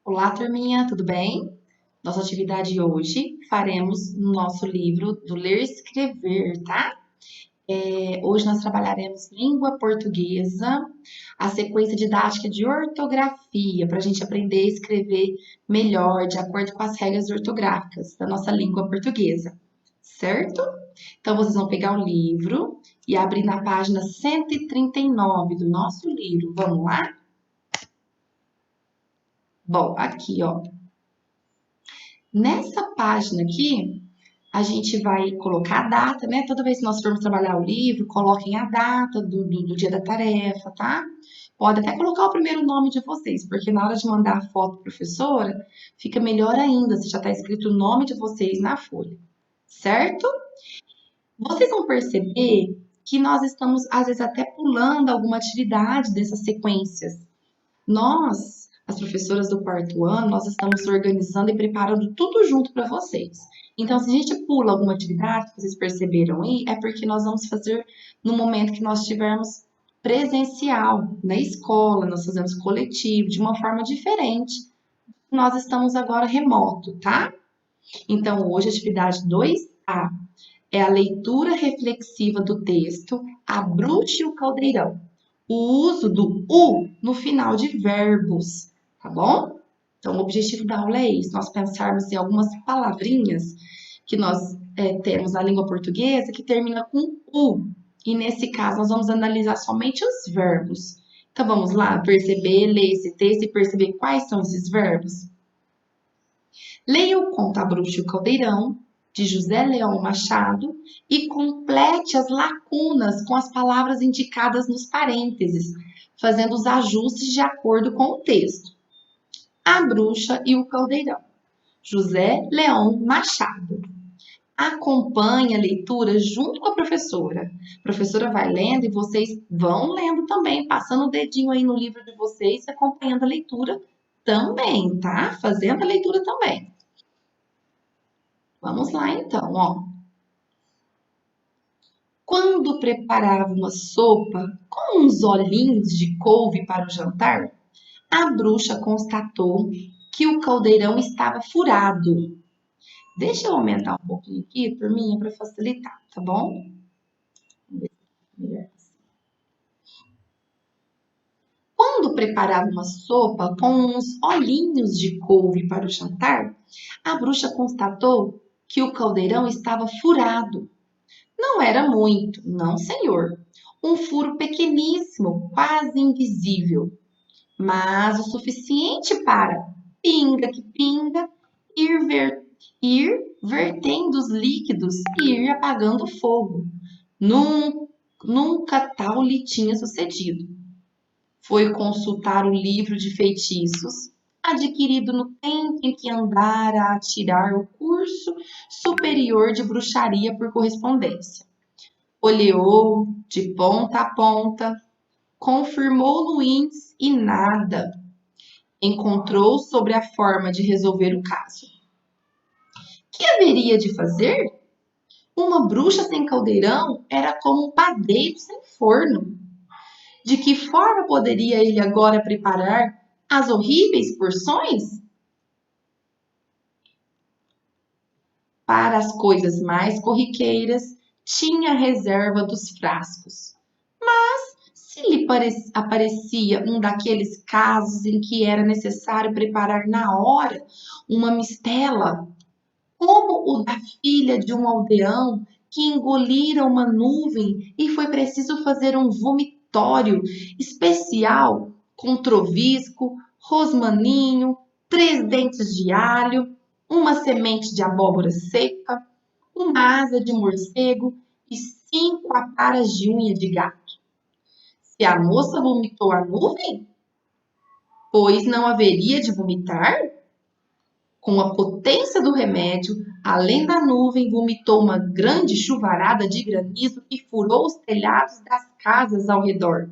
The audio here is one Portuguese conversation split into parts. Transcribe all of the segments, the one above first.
Olá, turminha, tudo bem? Nossa atividade hoje faremos no nosso livro do Ler e Escrever, tá? Hoje nós trabalharemos língua portuguesa, a sequência didática de ortografia, para a gente aprender a escrever melhor, de acordo com as regras ortográficas da nossa língua portuguesa, certo? Então, vocês vão pegar o livro e abrir na página 139 do nosso livro. Vamos lá? Bom, aqui, ó. Nessa página aqui, a gente vai colocar a data, né? Toda vez que nós formos trabalhar o livro, coloquem a data do dia da tarefa, tá? Pode até colocar o primeiro nome de vocês, porque na hora de mandar a foto para a professora, fica melhor ainda se já está escrito o nome de vocês na folha, certo? Vocês vão perceber que nós estamos, às vezes, até pulando alguma atividade dessas sequências. Nós, as professoras do quarto ano, nós estamos organizando e preparando tudo junto para vocês. Então, se a gente pula alguma atividade, que vocês perceberam aí, é porque nós vamos fazer no momento que nós estivermos presencial, na escola, nós fazemos coletivo, de uma forma diferente. Nós estamos agora remoto, tá? Então, hoje, a atividade 2A é a leitura reflexiva do texto A Bruxa e o Caldeirão. O uso do "u" no final de verbos, tá bom? Então, o objetivo da aula é isso, nós pensarmos em algumas palavrinhas que nós temos na língua portuguesa que termina com "u". E nesse caso, nós vamos analisar somente os verbos. Então, vamos lá, perceber, ler esse texto e perceber quais são esses verbos? Leia o conto A Bruxa e o Caldeirão, de José Leão Machado, e complete as lacunas com as palavras indicadas nos parênteses, fazendo os ajustes de acordo com o texto. A Bruxa e o Caldeirão, José Leão Machado. Acompanhe a leitura junto com a professora. A professora vai lendo e vocês vão lendo também, passando o dedinho aí no livro de vocês, acompanhando a leitura também, tá? Fazendo a leitura também. Vamos lá então, ó. Quando preparava uma sopa com uns olhinhos de couve para o jantar, a bruxa constatou que o caldeirão estava furado. Deixa eu aumentar um pouquinho aqui, turminha, para facilitar, tá bom? Quando preparava uma sopa com uns olhinhos de couve para o jantar, a bruxa constatou que o caldeirão estava furado. Não era muito, não, senhor. Um furo pequeníssimo, quase invisível, mas o suficiente para, pinga que pinga, ir vertendo os líquidos e ir apagando o fogo. Nunca tal lhe tinha sucedido. Foi consultar o livro de feitiços, adquirido no tempo em que andara a tirar o curso superior de bruxaria por correspondência. Olhou de ponta a ponta, confirmou no índice e nada. Encontrou sobre a forma de resolver o caso. Que haveria de fazer? Uma bruxa sem caldeirão era como um padeiro sem forno. De que forma poderia ele agora preparar as horríveis porções? Para as coisas mais corriqueiras, tinha a reserva dos frascos. Mas, se lhe aparecia um daqueles casos em que era necessário preparar na hora uma mistela, como o da filha de um aldeão que engolira uma nuvem e foi preciso fazer um vomitório especial com trovisco, rosmaninho, 3 dentes de alho, uma semente de abóbora seca, uma asa de morcego e 5 aparas de unha de gato. Se a moça vomitou a nuvem, pois não haveria de vomitar? Com a potência do remédio, além da nuvem, vomitou uma grande chuvarada de granizo que furou os telhados das casas ao redor.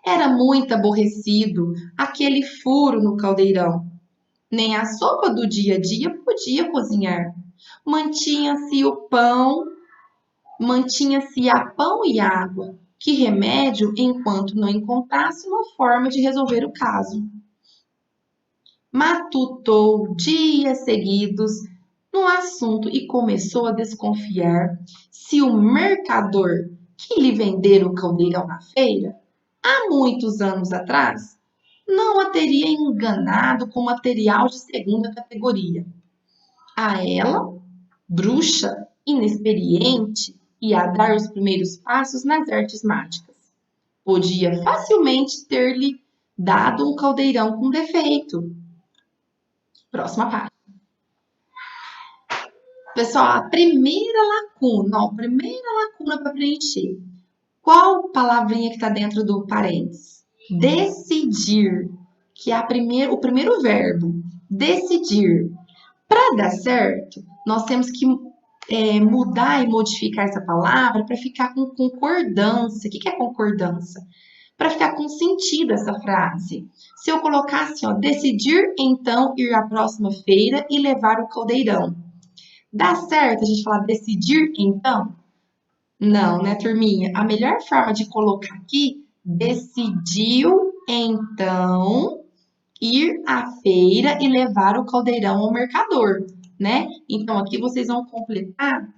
Era muito aborrecido aquele furo no caldeirão. Nem a sopa do dia a dia podia cozinhar. Mantinha-se a pão e água. Que remédio enquanto não encontrasse uma forma de resolver o caso. matutou dias seguidos no assunto e começou a desconfiar se o mercador que lhe vendera o caldeirão na feira, há muitos anos atrás, não a teria enganado com material de segunda categoria. A ela, bruxa, inexperiente e a dar os primeiros passos nas artes mágicas, podia facilmente ter-lhe dado um caldeirão com defeito. Próxima página. Pessoal, a primeira lacuna para preencher. Qual palavrinha que está dentro do parênteses? Decidir, que é o primeiro verbo. Decidir. Para dar certo, nós temos que mudar e modificar essa palavra para ficar com concordância. O que é concordância? Para ficar com sentido essa frase. Se eu colocar assim, ó, decidir então ir à próxima feira e levar o caldeirão. Dá certo a gente falar decidir então? Não, né, turminha? A melhor forma de colocar aqui, decidiu então ir à feira e levar o caldeirão ao mercador, né? Então, aqui vocês vão completar.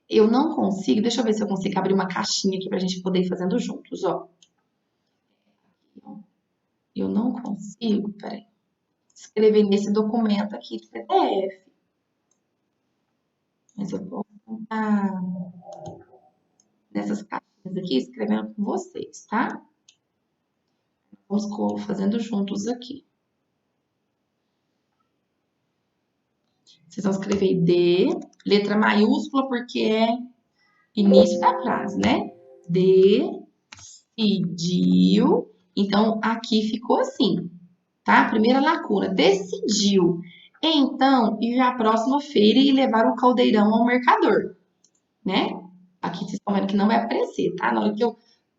Eu não consigo, deixa eu ver se eu consigo abrir uma caixinha aqui para a gente poder ir fazendo juntos, ó. Eu não consigo, peraí, escrever nesse documento aqui de PDF. Mas eu vou tentar nessas caixinhas aqui, escrevendo com vocês, tá? Vamos fazendo juntos aqui. Vocês vão escrever D, letra maiúscula, porque é início da frase, né? Decidiu. Então, aqui ficou assim, tá? Primeira lacuna, decidiu. Então, ir à próxima feira e levar o caldeirão ao mercador, né? Aqui vocês estão vendo que não vai aparecer, tá? Na hora que eu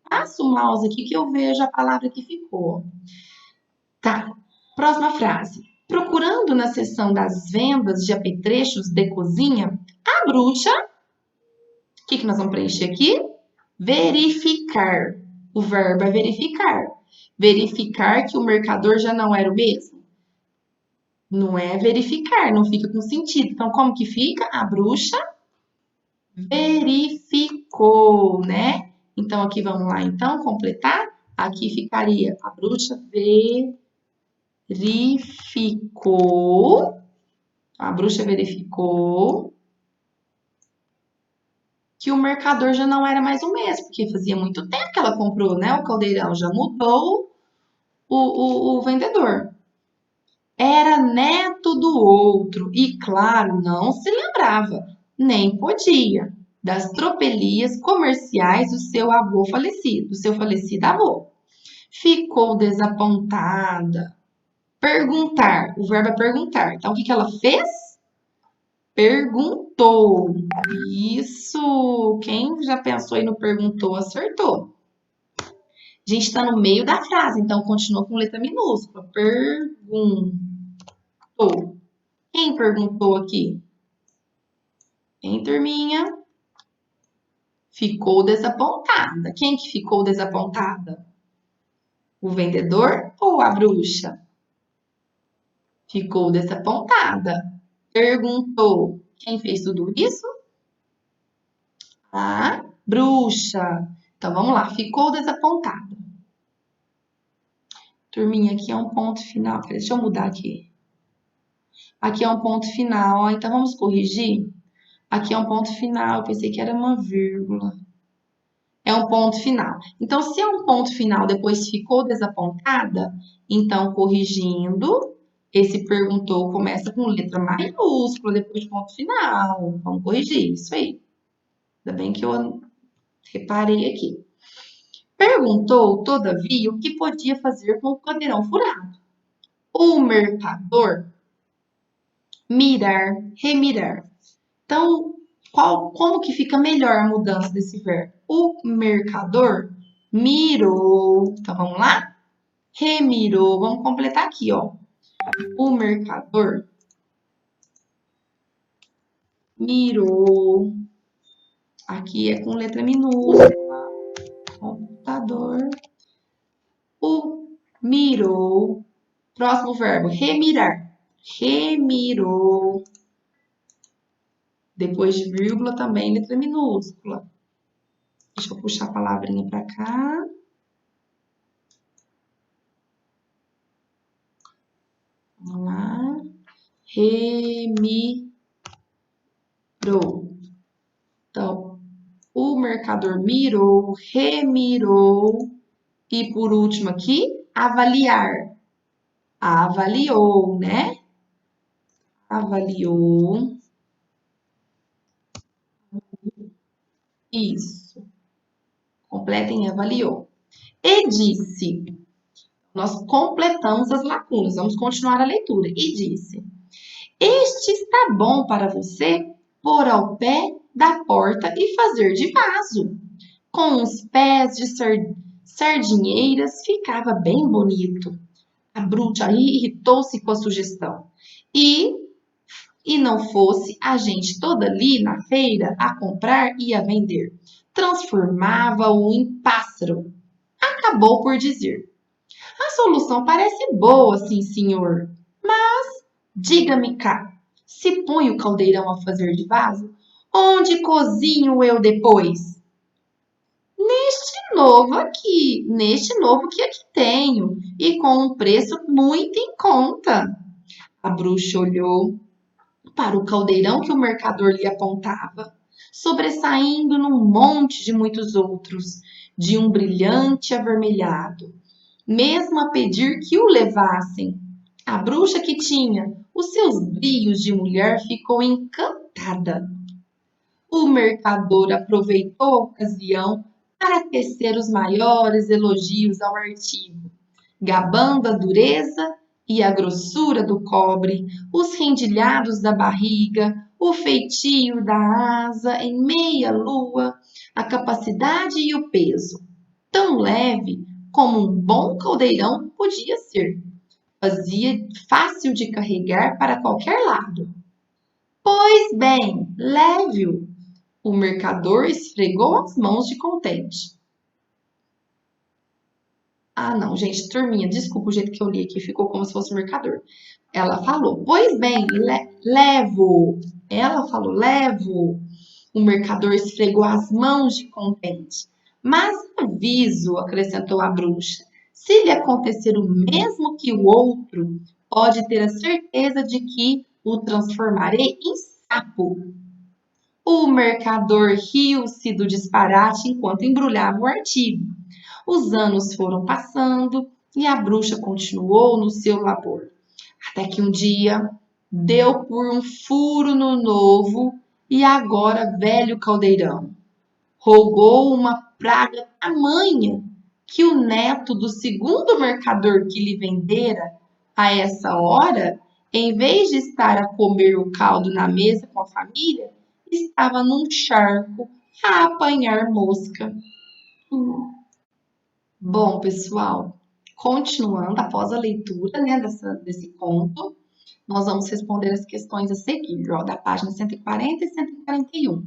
passo o mouse aqui, que eu vejo a palavra que ficou. Tá, próxima frase. Procurando na seção das vendas de apetrechos de cozinha, a bruxa, o que nós vamos preencher aqui? Verificar. O verbo é verificar. Verificar que o mercador já não era o mesmo. Não é verificar, não fica com sentido. Então, como que fica? A bruxa verificou, né? Então, aqui vamos lá, então, completar. Aqui ficaria a bruxa verificou. A bruxa verificou que o mercador já não era mais o mesmo, porque fazia muito tempo que ela comprou, né? O caldeirão já mudou o vendedor. Era neto do outro e, claro, não se lembrava, nem podia, das tropelias comerciais do seu avô falecido, do seu falecido avô. Ficou desapontada. Perguntar, o verbo é perguntar. Então, o que ela fez? Perguntou. Isso, quem já pensou e não perguntou, acertou. A gente está no meio da frase, então continua com letra minúscula. Perguntou. Quem perguntou aqui? Hein, turminha? Ficou desapontada. Quem que ficou desapontada? O vendedor ou a bruxa? Ficou desapontada. Perguntou. Quem fez tudo isso? A bruxa. Então, vamos lá. Ficou desapontada. Turminha, aqui é um ponto final. Deixa eu mudar aqui. Aqui é um ponto final. Então, vamos corrigir? Aqui é um ponto final. Eu pensei que era uma vírgula. É um ponto final. Então, se é um ponto final, depois ficou desapontada, então, corrigindo, esse perguntou começa com letra maiúscula, depois ponto final. Vamos corrigir isso aí. Ainda bem que eu reparei aqui. Perguntou, todavia, o que podia fazer com o caldeirão furado. O mercador, mirar, remirar. Então, como que fica melhor a mudança desse verbo? O mercador mirou. Então, vamos lá? Remirou. Vamos completar aqui, ó. O mercador mirou. Aqui é com letra minúscula. Computador. O mirou. Próximo verbo, remirar. Remirou. Depois de vírgula também, letra minúscula. Deixa eu puxar a palavrinha para cá. Vamos lá. Remirou. Então, o mercador mirou, remirou. E por último aqui, avaliar. Avaliou, né? Avaliou. Isso. Completem avaliou. E disse. Nós completamos as lacunas. Vamos continuar a leitura. E disse: Este está bom para você pôr ao pé da porta e fazer de vaso. Com os pés de sardinheiras ficava bem bonito. A bruxa irritou-se com a sugestão. E não fosse a gente toda ali na feira a comprar e a vender. Transformava-o em pássaro. Acabou por dizer: A solução parece boa, sim, senhor. Mas, diga-me cá, se põe o caldeirão a fazer de vaso, onde cozinho eu depois? Neste novo que aqui tenho, e com um preço muito em conta. A bruxa olhou para o caldeirão que o mercador lhe apontava, sobressaindo num monte de muitos outros, de um brilhante avermelhado, mesmo a pedir que o levassem. A bruxa, que tinha os seus brios de mulher, ficou encantada. O mercador aproveitou a ocasião para tecer os maiores elogios ao artigo, gabando a dureza e a grossura do cobre, os rendilhados da barriga, o feitio da asa em meia lua, a capacidade e o peso, tão leve como um bom caldeirão podia ser. Fazia fácil de carregar para qualquer lado. Pois bem, leve-o. O mercador esfregou as mãos de contente. Ah, não, gente, turminha, desculpa o jeito que eu li aqui, ficou como se fosse o mercador. Ela falou, pois bem, levo. Ela falou, levo. O mercador esfregou as mãos de contente. Mas aviso, acrescentou a bruxa, se lhe acontecer o mesmo que o outro, pode ter a certeza de que o transformarei em sapo. O mercador riu-se do disparate enquanto embrulhava o artigo. Os anos foram passando e a bruxa continuou no seu labor. Até que um dia deu por um furo no novo e agora velho caldeirão. Rogou uma praga tamanha que o neto do segundo mercador que lhe vendera a essa hora, em vez de estar a comer o caldo na mesa com a família, estava num charco a apanhar mosca. Bom, pessoal, continuando após a leitura, né, desse conto, nós vamos responder as questões a seguir, ó, da página 140 e 141.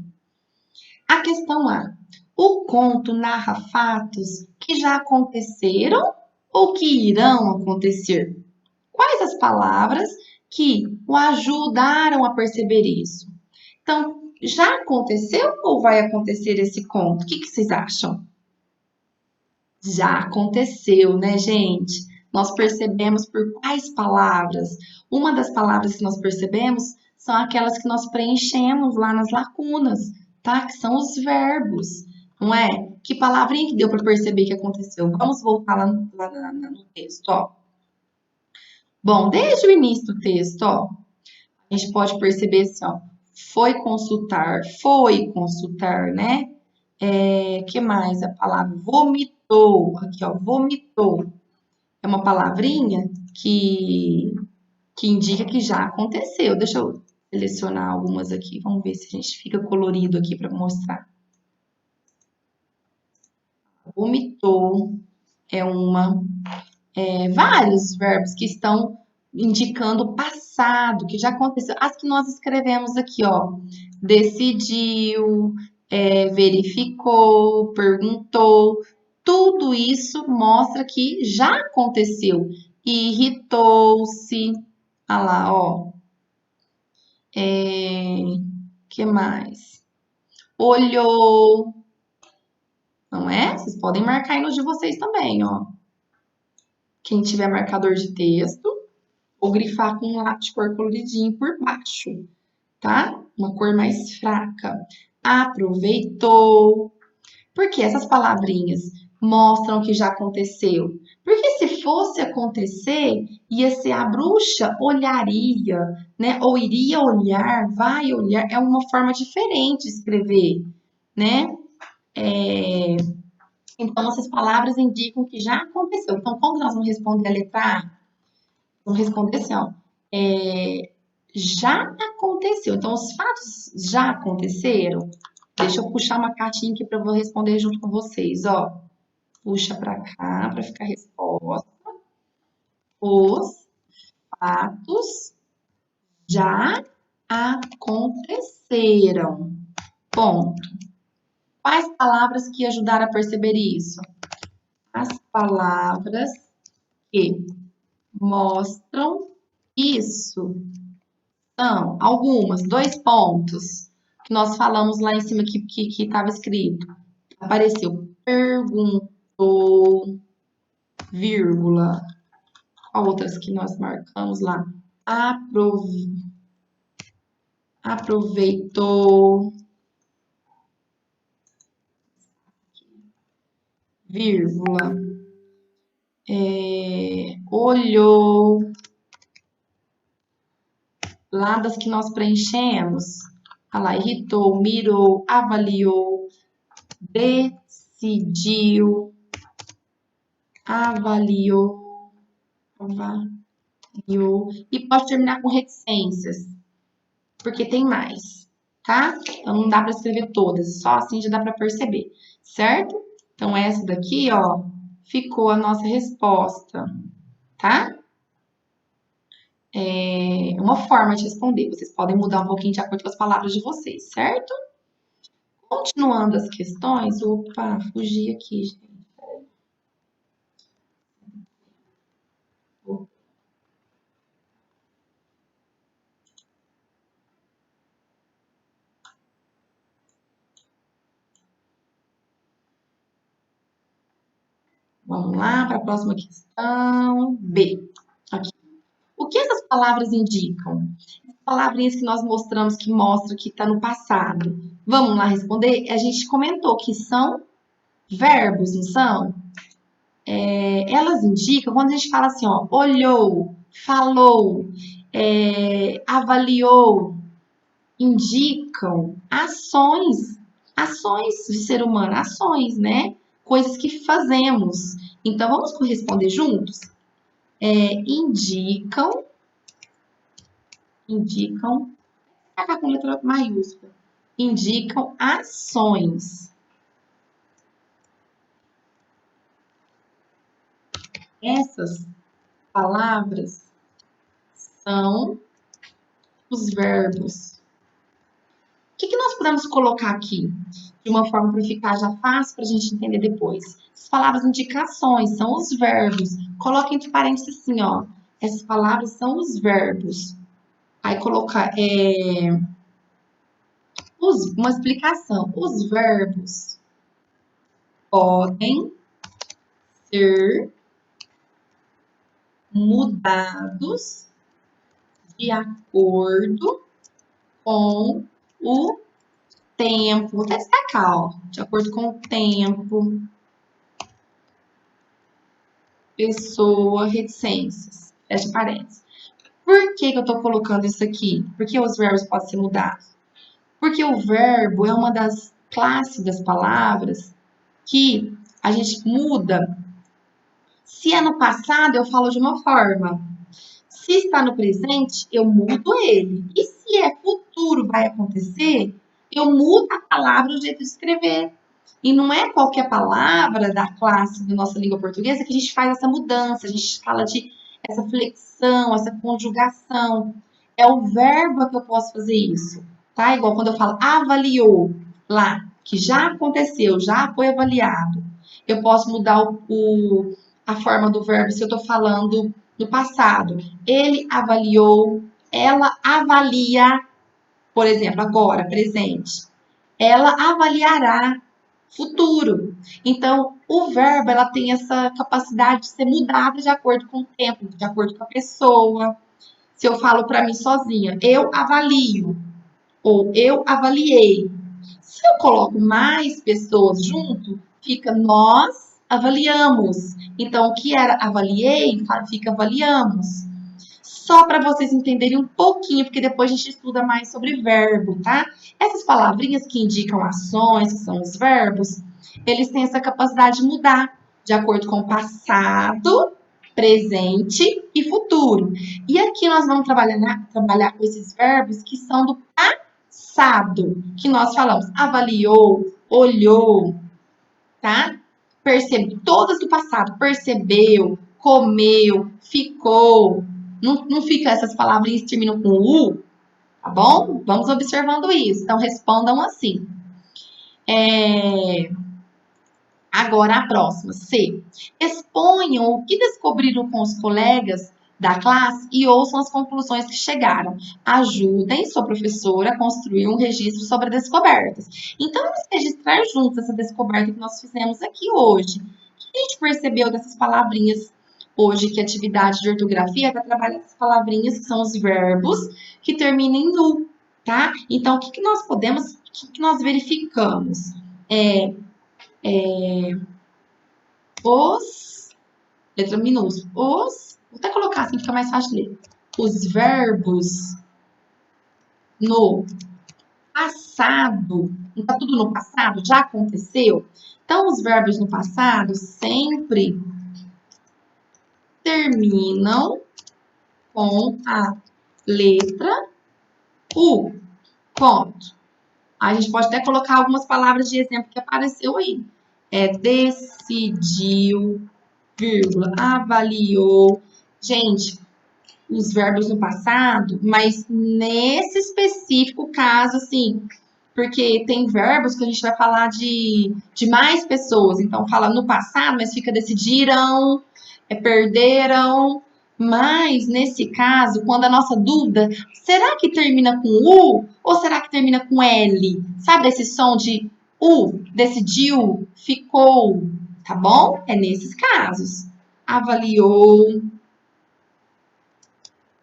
A questão A. O conto narra fatos que já aconteceram ou que irão acontecer? Quais as palavras que o ajudaram a perceber isso? Então, já aconteceu ou vai acontecer esse conto? O que vocês acham? Já aconteceu, né, gente? Nós percebemos por quais palavras? Uma das palavras que nós percebemos são aquelas que nós preenchemos lá nas lacunas, tá? Que são os verbos, não é? Que palavrinha que deu para perceber que aconteceu? Vamos voltar lá no texto, ó. Bom, desde o início do texto, ó, a gente pode perceber assim, ó, foi consultar, né? Que mais? A palavra vomitou, aqui, ó, vomitou. É uma palavrinha que indica que já aconteceu. Deixa eu selecionar algumas aqui, vamos ver se a gente fica colorido aqui para mostrar. Vomitou é uma. Vários verbos que estão indicando o passado, que já aconteceu. As que nós escrevemos aqui, ó. Decidiu, verificou, perguntou. Tudo isso mostra que já aconteceu irritou-se. Olha lá, ó. Que mais? Olhou. Não é? Vocês podem marcar aí nos de vocês também, ó. Quem tiver marcador de texto, ou grifar com um lápis de cor coloridinho por baixo, tá? Uma cor mais fraca. Aproveitou. Porque essas palavrinhas mostram que já aconteceu. Porque se fosse acontecer, ia ser a bruxa olharia, né? Ou iria olhar, vai olhar. É uma forma diferente de escrever, né? Então, essas palavras indicam que já aconteceu. Então, como nós vamos responder a letra A? Vamos responder assim, ó. Já aconteceu. Então, os fatos já aconteceram. Deixa eu puxar uma cartinha aqui para eu responder junto com vocês, ó. Puxa para cá para ficar a resposta. Os fatos já aconteceram. Ponto. Quais palavras que ajudaram a perceber isso? As palavras que mostram isso são algumas, 2 pontos, que nós falamos lá em cima que estava escrito. Apareceu perguntou, vírgula. Qual outras que nós marcamos lá? Aproveitou, vírgula. Olhou. Lá das que nós preenchemos. Olha lá, irritou, mirou, avaliou, decidiu, avaliou. E pode terminar com reticências, porque tem mais, tá? Então não dá para escrever todas, só assim já dá para perceber, certo? Então essa daqui, ó, ficou a nossa resposta, tá? É uma forma de responder. Vocês podem mudar um pouquinho de acordo com as palavras de vocês, certo? Continuando as questões, opa, fugi aqui, gente. Vamos lá para a próxima questão. B. Aqui. O que essas palavras indicam? As palavrinhas que nós mostramos que mostram que está no passado. Vamos lá responder? A gente comentou que são verbos, não são? Elas indicam, quando a gente fala assim, ó, olhou, falou, avaliou, indicam ações de ser humano, ações, né? Coisas que fazemos. Então, vamos corresponder juntos? Indicam, tá com letra maiúscula, indicam ações. Essas palavras são os verbos. O que nós podemos colocar aqui de uma forma para ficar já fácil para a gente entender depois? As palavras indicações são os verbos. Coloca entre parênteses assim, ó. Essas palavras são os verbos. Aí colocar uma explicação. Os verbos podem ser mudados de acordo com o tempo. Vou até destacar, ó. De acordo com o tempo, pessoa, reticências. Fecha parênteses. Por que eu estou colocando isso aqui? Porque os verbos podem ser mudados. Porque o verbo é uma das classes das palavras que a gente muda. Se é no passado, eu falo de uma forma. Se está no presente, eu mudo ele. E se é futuro, vai acontecer, eu mudo a palavra, o jeito de escrever. E não é qualquer palavra da classe da nossa língua portuguesa que a gente faz essa mudança. A gente fala de essa flexão, essa conjugação. É o verbo que eu posso fazer isso, tá? Igual quando eu falo avaliou lá, que já aconteceu, já foi avaliado. Eu posso mudar a forma do verbo se eu tô falando No passado, ele avaliou, ela avalia, por exemplo, agora, presente. Ela avaliará futuro. Então, o verbo ela tem essa capacidade de ser mudada de acordo com o tempo, de acordo com a pessoa. Se eu falo para mim sozinha, eu avalio ou eu avaliei. Se eu coloco mais pessoas junto, fica nós avaliamos. Então, o que era avaliei, fica avaliamos. Só para vocês entenderem um pouquinho, porque depois a gente estuda mais sobre verbo, tá? Essas palavrinhas que indicam ações, que são os verbos, eles têm essa capacidade de mudar de acordo com o passado, presente e futuro. E aqui nós vamos trabalhar com esses verbos que são do passado, que nós falamos avaliou, olhou, tá? Percebe, todas do passado, percebeu, comeu, ficou. Não fica essas palavrinhas que terminam com U, tá bom? Vamos observando isso. Então, respondam assim. Agora, a próxima, C. Exponham o que descobriram com os colegas da classe e ouçam as conclusões que chegaram. Ajudem sua professora a construir um registro sobre descobertas. Então, vamos registrar juntos essa descoberta que nós fizemos aqui hoje. O que a gente percebeu dessas palavrinhas hoje? Que atividade de ortografia vai trabalhar essas palavrinhas que são os verbos que terminam em "u", tá? Então, o que nós podemos, o que nós verificamos? Os, letra minúscula, vou até colocar assim, fica mais fácil de ler. Os verbos no passado, não tá tudo no passado? Já aconteceu? Então, os verbos no passado sempre terminam com a letra U. Ponto. A gente pode até colocar algumas palavras de exemplo que apareceu aí. Decidiu, vírgula, avaliou. Gente, os verbos no passado, mas nesse específico caso, assim, porque tem verbos que a gente vai falar de mais pessoas. Então, fala no passado, mas fica decidiram, perderam. Mas, nesse caso, quando a nossa dúvida, será que termina com U ou será que termina com L? Sabe esse som de U, decidiu, ficou, tá bom? É nesses casos. Avaliou,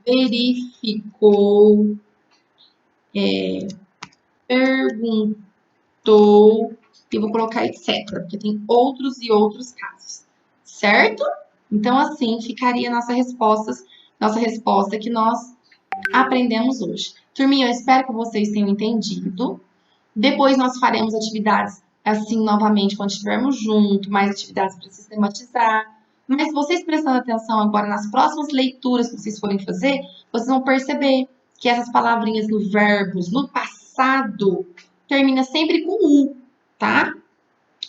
verificou, perguntou, e vou colocar etc, porque tem outros e outros casos, certo? Então, assim ficaria nossa resposta que nós aprendemos hoje. Turminha, eu espero que vocês tenham entendido. Depois nós faremos atividades assim novamente quando estivermos juntos, mais atividades para sistematizar. Mas vocês prestando atenção agora nas próximas leituras que vocês forem fazer, vocês vão perceber que essas palavrinhas no verbos, no passado, termina sempre com U, tá?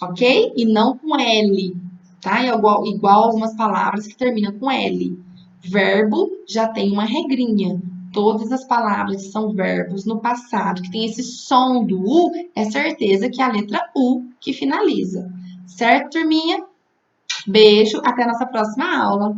Ok? E não com L, tá? Igual algumas palavras que terminam com L. Verbo já tem uma regrinha. Todas as palavras que são verbos no passado, que tem esse som do U, é certeza que é a letra U que finaliza. Certo, turminha? Beijo, até a nossa próxima aula.